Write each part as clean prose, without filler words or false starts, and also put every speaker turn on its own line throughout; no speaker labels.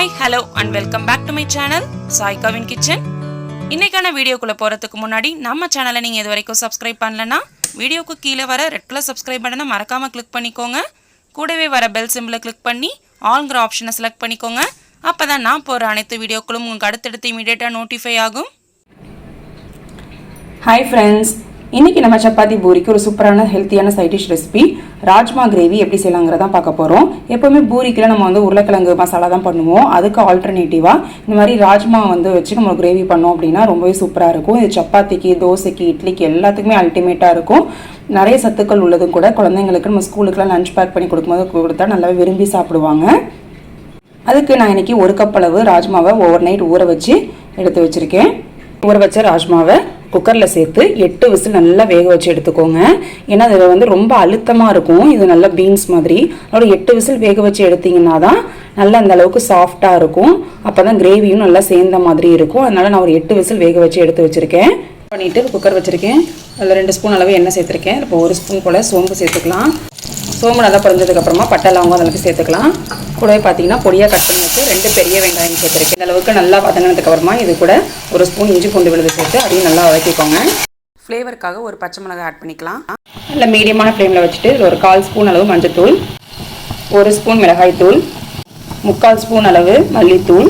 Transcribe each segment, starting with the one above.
Hi, hello and welcome back to my channel Saika's Kitchen. இன்னைக்கான வீடியோக்குள்ள போறதுக்கு முன்னாடி நம்ம சேனலை நீங்க இதுவரைக்கும் Subscribe பண்ணலனா வீடியோக்கு கீழ வர ரெட் கலர் Subscribe பட்டனை மறக்காம கிளிக் பண்ணிக்கோங்க. கூடவே வர பெல் சிம்பலை கிளிக் பண்ணி ஆல்ங்கற ஆப்ஷனை செலக்ட் பண்ணிக்கோங்க. அப்பதான் நான் போற அனைத்து வீடியோக்களும் உங்களுக்கு அடுத்தடுத்து இமிடியேட்டா நோட்டிஃபை ஆகும்.
Hi friends, இன்னைக்கு நம்ம சப்பாத்தி பூரிக்கு ஒரு சூப்பரான ஹெல்த்தியான side dish recipe rajma gravy எப்படி செய்யலாம்ங்கறத பார்க்க போறோம். எப்பவுமே பூரிக்குல நம்ம உருளைக்கிழங்கு மசாலா தான் பண்ணுவோம். அதுக்கு ஆல்டர்னேட்டிவா இந்த மாதிரி ராஜ்மா வச்சு நம்ம கிரேவி பண்ணோம் அப்படினா ரொம்பவே சூப்பரா இருக்கும். இது சப்பாத்திக்கு, தோசைக்கு, இட்லிக்கு எல்லாத்துக்குமே அல்டிமேட்டா இருக்கும். நிறைய சத்துக்கள் உள்ளதும் கூட. குழந்தைகளுக்கு நம்ம ஸ்கூலுக்குலாம் லஞ்ச் பேக் பண்ணி கொடுக்கும்போது கொடுத்தா நல்லா விரும்பி சாப்பிடுவாங்க. அதுக்கு நான் இன்னைக்கு 1 கப் அளவு ராஜ்மாவை ஓவர் நைட் ஊற வச்சு எடுத்து வச்சிருக்கேன். ஊற வச்ச ராஜ்மாவை குக்கரில் சேர்த்து 8 விசில் நல்லா வேக வச்சு எடுத்துக்கோங்க. ஏன்னா அது ரொம்ப அழுத்தமாக இருக்கும். இது நல்லா பீன்ஸ் மாதிரி. அதோட 8 விசில் வேக வச்சு எடுத்தீங்கன்னா தான் நல்லா அந்த அளவுக்கு சாஃப்டாக இருக்கும். அப்போ தான் கிரேவியும் நல்லா சேர்ந்த மாதிரி இருக்கும். அதனால நான் ஒரு 8 விசில் வேக வச்சு எடுத்து வச்சுருக்கேன். பண்ணிவிட்டு குக்கர் வச்சுருக்கேன். அதில் 2 ஸ்பூன் அளவு எண்ணெய் சேர்த்துருக்கேன். இப்போ 1 ஸ்பூன் போல் சோம்பு சேர்த்துக்கலாம். சோம்பு நல்லா பொரிஞ்சதுக்கப்புறமா பட்டை லவங்கம் அதற்கு சேர்த்துக்கலாம். கூடவே பார்த்தீங்கன்னா பொடியாக கட் பண்ணி வச்சு 2 பெரிய வெங்காயம் சேர்த்துருக்கேன். இந்த அளவுக்கு நல்லா வதங்கினதுக்கப்புறமா இது கூட 1 ஸ்பூன் இஞ்சி பூண்டு விழுது சேர்த்து அதையும் நல்லா வதக்கிக்கோங்க. ஃப்ளேவருக்காக ஒரு பச்சை மிளகாய் ஆட் பண்ணிக்கலாம். நல்லா மீடியமான ஃப்ளேமில் வச்சுட்டு இதில் ஒரு 1/4 ஸ்பூன் அளவு மஞ்சத்தூள், 1 ஸ்பூன் மிளகாய் தூள், 3/4 ஸ்பூன் அளவு மல்லித்தூள்,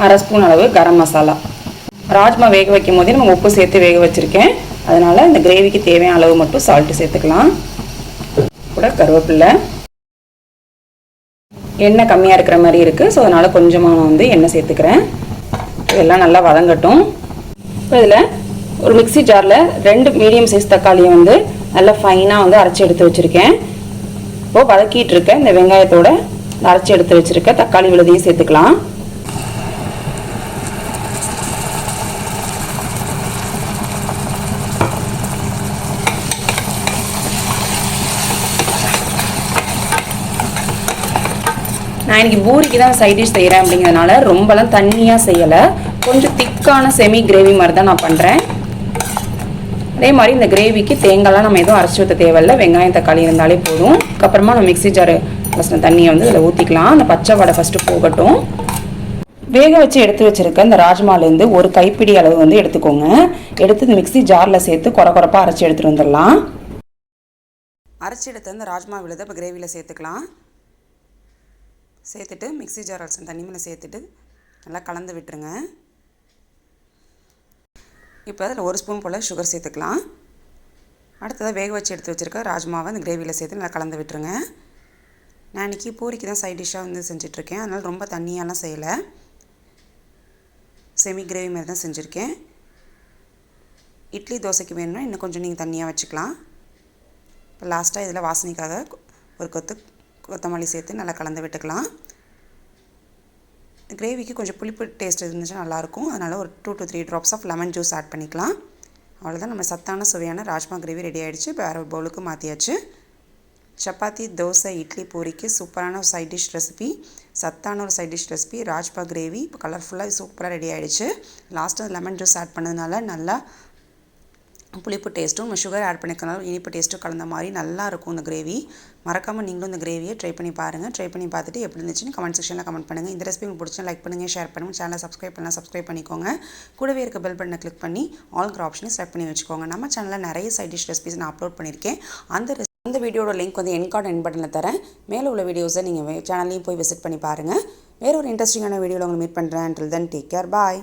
1/2 ஸ்பூன் அளவு கரம் மசாலா. ராஜ்மா வேக வைக்கும் போதே நம்ம உப்பு சேர்த்து வேக வச்சுருக்கேன். அதனால் இந்த கிரேவிக்கு தேவையான அளவு மட்டும் சால்ட்டு சேர்த்துக்கலாம். கூட கருவேப்பிலை. எண்ணெய் கம்மியாக இருக்கிற மாதிரி இருக்குது. ஸோ அதனால் கொஞ்சமாக நான் எண்ணெய் சேர்த்துக்கிறேன். இதெல்லாம் நல்லா வதங்கட்டும். இப்போ இதில் ஒரு மிக்ஸி ஜாரில் 2 மீடியம் சைஸ் தக்காளியை நல்லா ஃபைனாக அரைச்சி எடுத்து வச்சுருக்கேன். இப்போது வதக்கிட்டு இருக்க இந்த வெங்காயத்தோட அரைச்சி எடுத்து வச்சுருக்க தக்காளி விழுதையும் சேர்த்துக்கலாம். நான் இன்றைக்கி பூரிக்கு தான் சைட் டிஷ் செய்கிறேன் அப்படிங்கிறதுனால ரொம்பலாம் தண்ணியாக செய்யலை. கொஞ்சம் திக்கான செமி கிரேவி மாதிரி தான் நான் பண்ணுறேன். அதே மாதிரி இந்த கிரேவிக்கு தேங்காய்லாம் நம்ம எதுவும் அரைச்சி ஊற்ற தேவையில்லை. வெங்காயம் தக்காளி இருந்தாலே போதும். அதுக்கப்புறமா நம்ம மிக்ஸி ஜாரு ஃபஸ்ட்டு தண்ணியை இதில் ஊற்றிக்கலாம். அந்த பச்சை வடை ஃபஸ்ட்டு போகட்டும். வேக வச்சு எடுத்து வச்சுருக்க இந்த ராஜ்மாலேருந்து ஒரு கைப்பிடி அளவு எடுத்துக்கோங்க. எடுத்து இந்த மிக்ஸி ஜாரில் சேர்த்து குறப்பாக அரைச்சி எடுத்துகிட்டு வந்துடலாம். அரைச்சி எடுத்து இந்த ராஜ்மா விழுதை இப்போ கிரேவியில் சேர்த்துக்கலாம். சேர்த்துட்டு மிக்ஸி ஜார் அரைச்ச தண்ணி மேலே சேர்த்துட்டு நல்லா கலந்து விட்டுருங்க. இப்போ அதில் 1 ஸ்பூன் போல் சுகர் சேர்த்துக்கலாம். அடுத்ததாக வேக வச்சு எடுத்து வச்சுருக்க ராஜ்மாவை அந்த கிரேவியில் சேர்த்து நல்லா கலந்து விட்டுருங்க. நான் இன்றைக்கி பூரிக்கு தான் சைட் டிஷ்ஷாக செஞ்சிட்ருக்கேன். அதனால் ரொம்ப தண்ணியாலாம் செய்யலை. செமி கிரேவி மாதிரி தான் செஞ்சுருக்கேன். இட்லி தோசைக்கு வேணும்னா இன்னும் கொஞ்சம் நீங்கள் தண்ணியாக வச்சுக்கலாம். இப்போ லாஸ்ட்டாக இதில் வாசனைக்காக ஒரு கொத்தமல்லி சேர்த்து நல்லா கலந்து விட்டுக்கலாம். கிரேவிக்கு கொஞ்சம் புளிப்பு டேஸ்ட் இருந்துச்சுன்னா நல்லாயிருக்கும். அதனால் ஒரு 2 to 3 drops of lemon juice add பண்ணிக்கலாம். அவ்வளோதான், நம்ம சத்தான சுவையான ராஜ்மா கிரேவி ரெடி ஆகிடுச்சு. இப்போ வேறு ஒரு பவுலுக்கு மாற்றியாச்சு. சப்பாத்தி, தோசை, இட்லி, பூரிக்கு சூப்பரான ஒரு சைட் டிஷ் ரெசிபி, சத்தான ஒரு side dish recipe rajma gravy இப்போ கலர்ஃபுல்லாக சூப்பராக ரெடி ஆகிடுச்சு. லாஸ்ட்டாக லெமன் ஜூஸ் ஆட் பண்ணதுனால நல்லா புளிப்பு டேஸ்ட்டும் நம்ம சுகர் ஆட் பண்ணிக்கிறனால இனிப்பு டேஸ்ட்டும் கலந்த மாதிரி நல்லாயிருக்கும் இந்த கிரேவி. மறக்காமல் நீங்களும் இந்த கிரேவியை ட்ரை பண்ணி பாருங்கள். ட்ரை பண்ணி பார்த்துட்டு எப்படி இருந்துச்சுன்னு கமெண்ட் செக்ஷனில் கமெண்ட் பண்ணுங்கள். இந்த ரெசிபி உங்களுக்கு பிடிச்சா லைக் பண்ணுங்கள், ஷேர் பண்ணுங்கள். சேனலை சப்ஸ்கிரைப் பண்ணிக்கோங்க. கூடவே இருக்க பெல் பட்டனை கிளிக் பண்ணி ஆல்ங்கிற ஆப்ஷனை செலக்ட் பண்ணி வச்சுக்கோங்க. நம்ம சேனலில் நிறைய சைட் டிஷ் ரெசிபிஸ் நான் அப்லோட் பண்ணியிருக்கேன். அந்த வீடியோட லிங்க் என் கார்டு என் பட்டனில் தரேன். மேலே உள்ள வீடியோஸை நீங்கள் சேனல்லையும் போய் விசிட் பண்ணி பாருங்கள். வேறு ஒரு இன்ட்ரெஸ்டிங்கான வீடியோவில் உங்களை மீட் பண்ணுறேன். until then take care, bye.